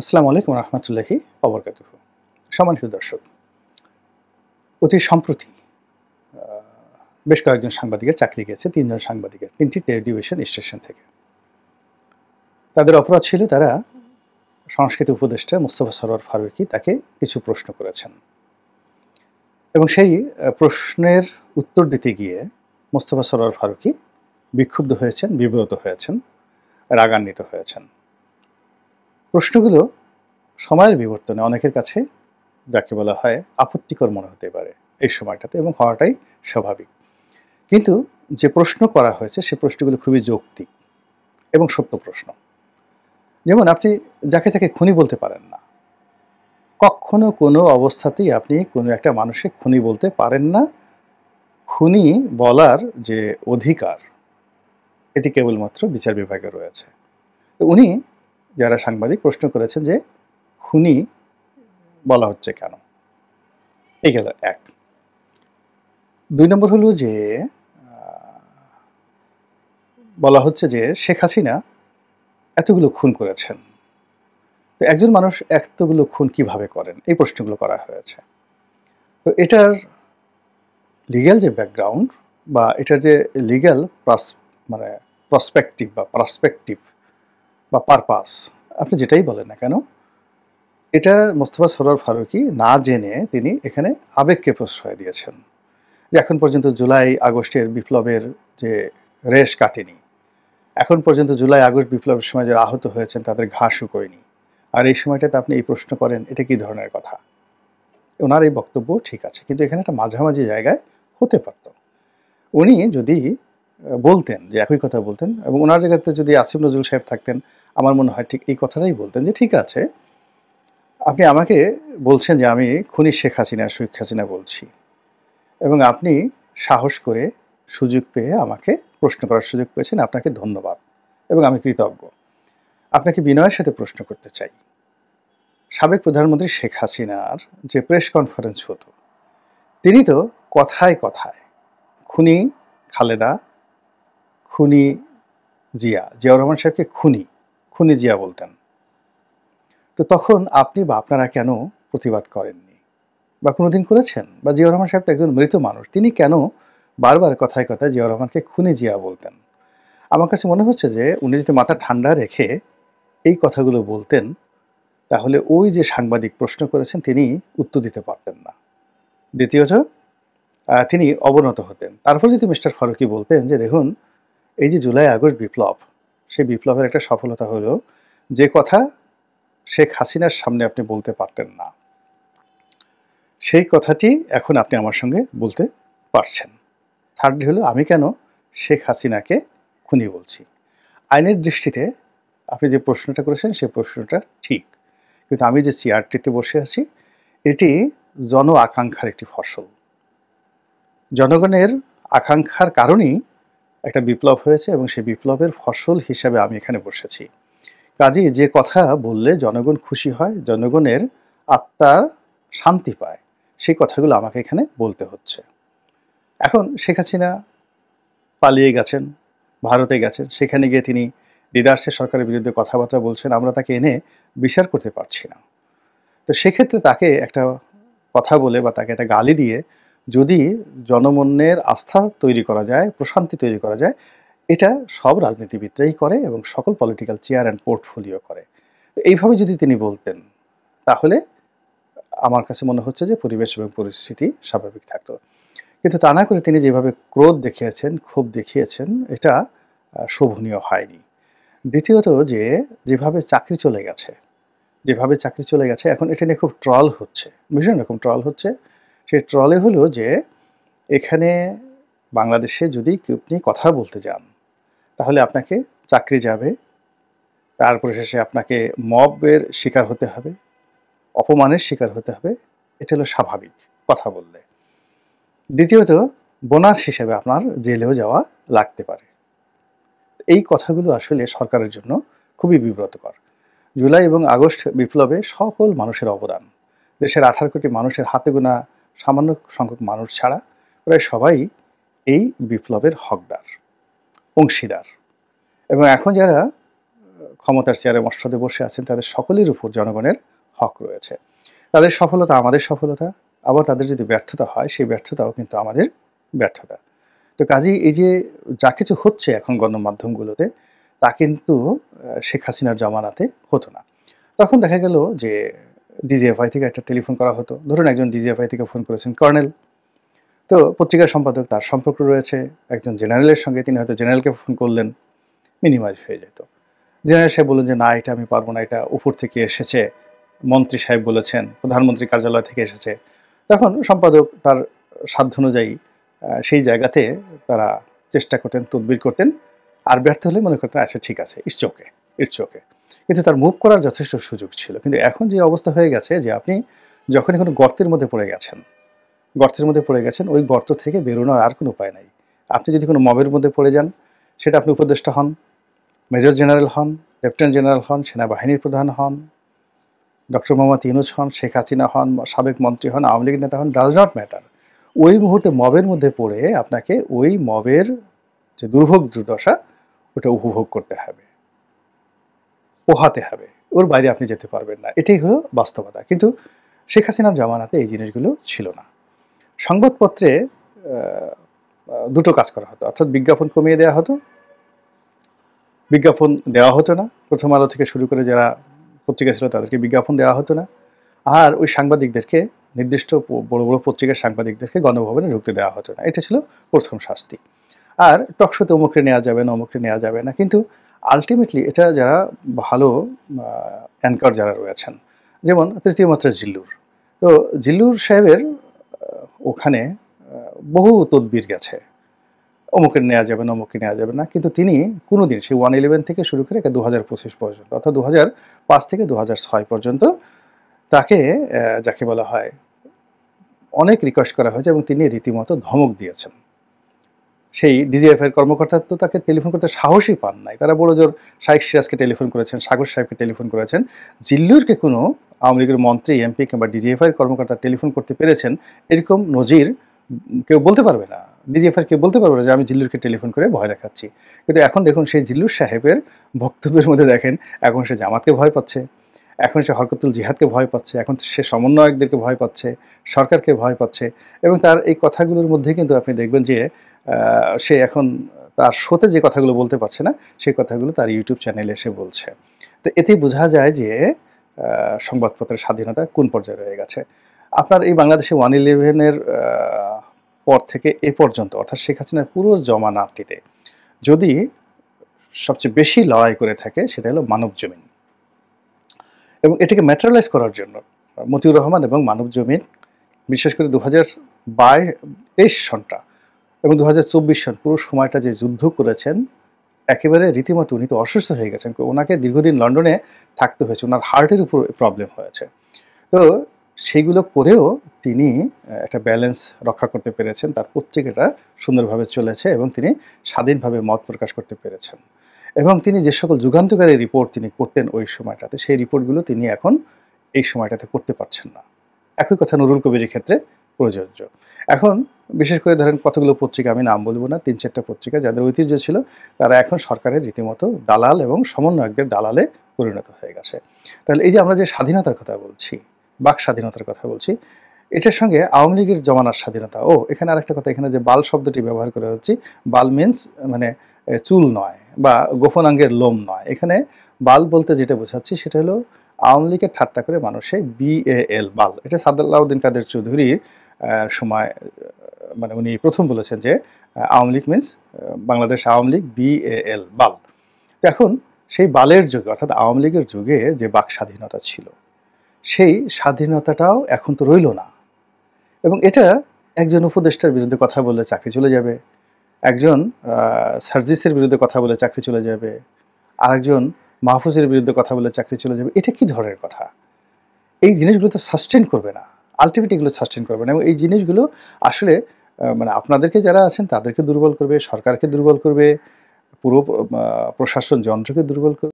আসসালামু আলাইকুম রহমতুল্লাহি ওবরকাতুহু। সম্মানিত দর্শক, অতি সম্প্রতি বেশ কয়েকজন সাংবাদিকের চাকরি গেছে, ৩ জন সাংবাদিকের ৩টি টেলিভিশন স্টেশন থেকে। তাদের অপরাধ ছিল তারা সংস্কৃতি উপদেষ্টা মোস্তফা সরোয়ার ফারুকী তাকে কিছু প্রশ্ন করেছেন এবং সেই প্রশ্নের উত্তর দিতে গিয়ে মোস্তফা সরোয়ার ফারুকী বিক্ষুব্ধ হয়েছেন, বিব্রত হয়েছেন, রাগান্বিত হয়েছেন। প্রশ্নগুলো সময়ের বিবর্তনে অনেকের কাছে যাকে বলা হয় আপত্তিকর মনে হতে পারে এই সময়টাতে, এবং হওয়াটাই স্বাভাবিক। কিন্তু যে প্রশ্ন করা হয়েছে সে প্রশ্নগুলো খুবই যৌক্তিক এবং সত্য প্রশ্ন। যেমন আপনি যাকে তাকে খুনি বলতে পারেন না, কখনো কোনো অবস্থাতেই আপনি কোনো একটা মানুষকে খুনি বলতে পারেন না। খুনি বলার যে অধিকার এটি কেবলমাত্র বিচার বিভাগে রয়েছে। তো উনি যারা সাংবাদিক প্রশ্ন করেছেন যে খুনি বলা হচ্ছে কেন, এই গেল এক। ২ নম্বর হলো যে বলা হচ্ছে যে শেখ হাসিনা এতগুলো খুন করেছেন, তো একজন মানুষ এতগুলো খুন কিভাবে করেন, এই প্রশ্নগুলো করা হয়েছে। তো এটার লিগ্যাল যে ব্যাকগ্রাউন্ড বা এটার যে লিগ্যাল মানে পার্সপেক্টিভ বা পারপাস, আপনি যেটাই বলেন না কেন, এটা মোস্তফা সরোয়ার ফারুকী না জেনে তিনি এখানে আবেগকে প্রশ্রয় দিয়েছেন যে এখন পর্যন্ত জুলাই আগস্টের বিপ্লবের যে রেশ কাটেনি, এখন পর্যন্ত জুলাই আগস্ট বিপ্লবের সময় যারা আহত হয়েছেন তাদের ঘা শুকোয়নি, আর এই সময়টাতে আপনি এই প্রশ্ন করেন, এটা কি ধরনের কথা? ওনার এই বক্তব্য ঠিক আছে, কিন্তু এখানে একটা মাঝামাঝি জায়গায় হতে পারত। উনি যদি বলতেন যে একই কথা বলতেন, এবং ওনার জায়গাতে যদি আসিফ নজরুল সাহেব থাকতেন, আমার মনে হয় ঠিক এই কথাটাই বলতেন যে ঠিক আছে, আপনি আমাকে বলছেন যে আমি খুনি শেখ হাসিনা বলছি, এবং আপনি সাহস করে সুযোগ পেয়ে আমাকে প্রশ্ন করার সুযোগ পেয়েছেন, আপনাকে ধন্যবাদ এবং আমি কৃতজ্ঞ। আপনাকে বিনয়ের সাথে প্রশ্ন করতে চাই, সাবেক প্রধানমন্ত্রী শেখ হাসিনার যে প্রেস কনফারেন্স হতো, তিনি তো কথায় কথায় খুনি খালেদা, খুনি জিয়াউর রহমান সাহেবকে খুনি জিয়া বলতেন। তো তখন আপনি বা আপনারা কেন প্রতিবাদ করেননি বা কোনোদিন করেছেন? বা জিয়াউর রহমান সাহেব তো একজন মৃত মানুষ, তিনি কেন বারবার কথায় কথায় জিয়াউর রহমানকে খুনি জিয়া বলতেন? আমার কাছে মনে হচ্ছে যে উনি যদি মাথা ঠান্ডা রেখে এই কথাগুলো বলতেন, তাহলে ওই যে সাংবাদিক প্রশ্ন করেছেন তিনি উত্তর দিতে পারতেন না। দ্বিতীয়ত, তিনি অবনত হতেন। তারপর যদি মিস্টার ফারুকী বলতেন যে দেখুন, এই যে জুলাই আগস্ট বিপ্লব, সেই বিপ্লবের একটা সফলতা হলো যে কথা শেখ হাসিনার সামনে আপনি বলতে পারতেন না, সেই কথাটি এখন আপনি আমার সঙ্গে বলতে পারছেন। থার্ডলি হলো, আমি কেন শেখ হাসিনাকে খুনি বলছি। আইনের দৃষ্টিতে আপনি যে প্রশ্নটা করেছেন সেই প্রশ্নটা ঠিক, কিন্তু আমি যে চেয়ারটিতে বসে আছি এটি জন আকাঙ্ক্ষার একটি ফসল। জনগণের আকাঙ্ক্ষার কারণেই একটা বিপ্লব হয়েছে এবং সেই বিপ্লবের ফসল হিসাবে আমি এখানে বসেছি। কাজেই যে কথা বললে জনগণ খুশি হয়, জনগণের আত্মা শান্তি পায়, সেই কথাগুলো আমাকে এখানে বলতে হচ্ছে। এখন শেখ হাসিনা পালিয়ে গেছেন, ভারতে গেছেন, সেখানে গিয়ে তিনি দিদারসে সরকারের বিরুদ্ধে কথাবার্তা বলছেন, আমরা তাকে এনে বিচার করতে পারছি না। তো সেক্ষেত্রে তাকে একটা কথা বলে বা তাকে একটা গালি দিয়ে যদি জনমনের আস্থা তৈরি করা যায়, প্রশান্তি তৈরি করা যায়, এটা সব রাজনীতিবিদরাই করে এবং সকল পলিটিক্যাল চেয়ার অ্যান্ড পোর্টফোলিও করে। এইভাবে যদি তিনি বলতেন, তাহলে আমার কাছে মনে হচ্ছে যে পরিবেশ এবং পরিস্থিতি স্বাভাবিক থাকতো। কিন্তু তা না করে তিনি যেভাবে ক্রোধ দেখিয়েছেন, ক্ষোভ দেখিয়েছেন, এটা শোভনীয় হয়নি। দ্বিতীয়ত, যেভাবে চাকরি চলে গেছে এখন এটা নিয়ে খুব ট্রল হচ্ছে, ভীষণ রকম ট্রল হচ্ছে। সেই ট্রলে হলো যে এখানে বাংলাদেশে যদি আপনি কথা বলতে যান, তাহলে আপনাকে চাকরি যাবে, তারপরে শেষে আপনাকে মবের শিকার হতে হবে, অপমানের শিকার হতে হবে। এটা হলো স্বাভাবিক কথা বললে। দ্বিতীয়ত, বোনাস হিসেবে আপনার জেলেও যাওয়া লাগতে পারে। এই কথাগুলো আসলে সরকারের জন্য খুবই বিব্রতকর। জুলাই এবং আগস্ট বিপ্লবে সকল মানুষের অবদান, দেশের 18 কোটি মানুষের হাতে গোনা সামান্য সংখ্যক মানুষ ছাড়া প্রায় সবাই এই বিপ্লবের হকদার, অংশীদার। এবং এখন যারা ক্ষমতার চেয়ারে মসনদে বসে আছেন, তাদের সকলের উপর জনগণের হক রয়েছে। তাদের সফলতা আমাদের সফলতা, আবার তাদের যদি ব্যর্থতা হয় সেই ব্যর্থতাও কিন্তু আমাদের ব্যর্থতা। তো কাজেই এই যে যা কিছু হচ্ছে এখন গণমাধ্যমগুলোতে, তা কিন্তু শেখ হাসিনার জামানাতে হতো না। তখন দেখা গেল যে ডিজিএফআই থেকে একটা টেলিফোন করা হতো। ধরুন একজন ডিজিএফআই থেকে ফোন করেছেন কর্নেল, তো পত্রিকার সম্পাদক তার সম্পর্ক রয়েছে একজন জেনারেলের সঙ্গে, তিনি হয়তো জেনারেলকে ফোন করলেন, মিনিমাইজ হয়ে যেত। জেনারেল সাহেব বললেন যে না, এটা আমি পারবো না, এটা উপর থেকে এসেছে, মন্ত্রী সাহেব বলেছেন, প্রধানমন্ত্রী কার্যালয় থেকে এসেছে। তখন সম্পাদক তার সাধ্য অনুযায়ী সেই জায়গাতে তারা চেষ্টা করতেন, তদবির করতেন, আর ব্যর্থ হলে মনে করতেন আচ্ছা ঠিক আছে, ইটস ওকে, ইটস ওকে। কিন্তু তার মুভ করার যথেষ্ট সুযোগ ছিল। কিন্তু এখন যে অবস্থা হয়ে গেছে যে আপনি যখনই কোনো গর্তের মধ্যে পড়ে গেছেন, ওই গর্ত থেকে বেরোনোর আর কোনো উপায় নাই। আপনি যদি কোনো মবের মধ্যে পড়ে যান, সেটা আপনি উপদেষ্টা হন, মেজর জেনারেল হন, লেফটেন্যান্ট জেনারেল হন, সেনাবাহিনীর প্রধান হন, ডক্টর মোহাম্মদ ইউনূস হন, শেখ হাসিনা হন, সাবেক মন্ত্রী হন, আওয়ামী লীগের নেতা হন, ডাজ নট ম্যাটার। ওই মুহূর্তে মবের মধ্যে পড়ে আপনাকে ওই মবের যে দুর্ভোগ দুর্দশা, ওটা উপভোগ করতে হবে, পোহাতে হবে। ওর বাইরে আপনি যেতে পারবেন না। এটাই হলো বাস্তবতা। কিন্তু শেখ হাসিনার জামানাতে এই জিনিসগুলো ছিল না। সংবাদপত্রে দুটো কাজ করা হতো, অর্থাৎ বিজ্ঞাপন কমিয়ে দেওয়া হতো, বিজ্ঞাপন দেওয়া হতো না। প্রথম আলো থেকে শুরু করে যারা পত্রিকা ছিল তাদেরকে বিজ্ঞাপন দেওয়া হতো না। আর ওই সাংবাদিকদেরকে, নির্দিষ্ট বড় বড় পত্রিকার সাংবাদিকদেরকে গণভবনে ঢুকতে দেওয়া হতো না। এটা ছিল প্রথম শাস্তি। আর টকশোতে অমুকরে নেওয়া যাবে না, অমুকরে নেওয়া যাবে না। কিন্তু আলটিমেটলি এটা যারা ভালো অ্যাঙ্কার যারা রয়েছেন, যেমন তৃতীয় মাত্রা জিল্লুর, তো জিল্লুর সাহেবের ওখানে বহু তদবির গেছে, অমুকের নেওয়া যাবে না, অমুকে নেওয়া যাবে না। কিন্তু তিনি কোনোদিন সেই 111 থেকে শুরু করে 2025 পর্যন্ত, অর্থাৎ 2005 থেকে 2006 পর্যন্ত তাকে যাকে বলা হয় অনেক রিকোয়েস্ট করা হয়েছে এবং তিনি রীতিমতো ধমক দিয়েছেন। সেই ডিজিএফআই কর্মকর্তা তো তাকে টেলিফোন করতে সাহসই পান নাই। তারা বড় জোর শাইখ সিরাজকে টেলিফোন করেছেন, সাগর সাহেবকে টেলিফোন করেছেন। জিল্লুরকে কোনো আওয়ামী লীগের মন্ত্রী, এমপি কিংবা ডিজিএফআই কর্মকর্তা টেলিফোন করতে পেরেছেন, এরকম নজির কেউ বলতে পারবে না। ডিজিএফআই কেউ বলতে পারবে না যে আমি জিল্লুরকে টেলিফোন করে ভয় দেখাচ্ছি। কিন্তু এখন দেখুন সেই জিল্লুর সাহেবের বক্তব্যের মধ্যে দেখেন, এখন সে জামাতকে ভয় পাচ্ছে, এখন সে হরকতুল জিহাদকে ভয় পাচ্ছে, এখন সে সমন্বয়কদেরকে ভয় পাচ্ছে, সরকারকে ভয় পাচ্ছে। এবং তার এই কথাগুলোর মধ্যে কিন্তু আপনি দেখবেন যে সে এখন তার শোতে যে কথাগুলো বলতে পারছে না, সেই কথাগুলো তার ইউটিউব চ্যানেলে এসে বলছে। তো এতেই বোঝা যায় যে সংবাদপত্রের স্বাধীনতা কোন পর্যায়ে রয়ে গেছে। আপনার এই বাংলাদেশে 111-এর পর থেকে এ পর্যন্ত, অর্থাৎ শেখ হাসিনার পুরো জমানাটিতে যদি সবচেয়ে বেশি লড়াই করে থাকে সেটা হলো মানবজমিন। এবং এটাকে ম্যাটেরিয়ালাইজ করার জন্য মতিউর রহমান এবং মানবজমিন, বিশেষ করে 2023 সনটা এবং 2024 সন পুরো সময়টা যে যুদ্ধ করেছেন, একেবারে রীতিমতো উনি তো অসুস্থ হয়ে গেছেন। ওনাকে দীর্ঘদিন লন্ডনে থাকতে হয়েছে, ওনার হার্টের উপর প্রবলেম হয়েছে। তো সেইগুলো করেও তিনি একটা ব্যালেন্স রক্ষা করতে পেরেছেন, তার পত্রিকাটা সুন্দরভাবে চলেছে এবং তিনি স্বাধীনভাবে মত প্রকাশ করতে পেরেছেন। এবং তিনি যে সকল যুগান্তকারী রিপোর্ট তিনি করতেন ওই সময়টাতে, সেই রিপোর্টগুলো তিনি এখন এই সময়টাতে করতে পারছেন না। একই কথা নুরুল কবিরের ক্ষেত্রে প্রযোজ্য। এখন বিশেষ করে ধরেন কতগুলো পত্রিকা, আমি নাম বলবো না, 3-4টা পত্রিকা যাদের ঐতিহ্য ছিল, তারা এখন সরকারের রীতিমতো দালাল এবং সমন্বয়কদের দালালে পরিণত হয়ে গেছে। তাহলে এই যে আমরা যে স্বাধীনতার কথা বলছি, বাক স্বাধীনতার কথা বলছি, এটার সঙ্গে আওয়ামী লীগের জমানার স্বাধীনতা, এখানে আরেকটা কথা, এখানে যে বাল শব্দটি ব্যবহার করা হচ্ছে, বাল মিন্স মানে চুল নয় বা গোপনাঙ্গের লোম নয়। এখানে বাল বলতে যেটা বোঝাচ্ছি সেটা হলো আওয়ামী লীগের ঠাট্টা করে মানুষে BAL বাল, এটা সাদাউদ্দিন কাদের চৌধুরীর সময়, মানে উনি প্রথম বলেছেন যে আওয়ামী লীগ মিন্স বাংলাদেশ আওয়ামী লীগ BAL বাল। এখন সেই বালের যুগে, অর্থাৎ আওয়ামী লীগের যুগে যে বাক স্বাধীনতা ছিল, সেই স্বাধীনতাটাও এখন তো রইল না। এবং এটা একজন উপদেষ্টার বিরুদ্ধে কথা বললে চাকরি চলে যাবে, একজন সার্জিসের বিরুদ্ধে কথা বলে চাকরি চলে যাবে, আরেকজন মাহফুজের বিরুদ্ধে কথা বলে চাকরি চলে যাবে। এটা কি ধরনের কথা? এই জিনিসগুলো তো সাস্টেন করবে না, আলটিমেটলি এগুলো সাস্টেন করবে না। এবং এই জিনিসগুলো আসলে মানে আপনাদেরকে যারা আছেন তাদেরকে দুর্বল করবে, সরকারকে দুর্বল করবে, পুরো প্রশাসন যন্ত্রকে দুর্বল করবে।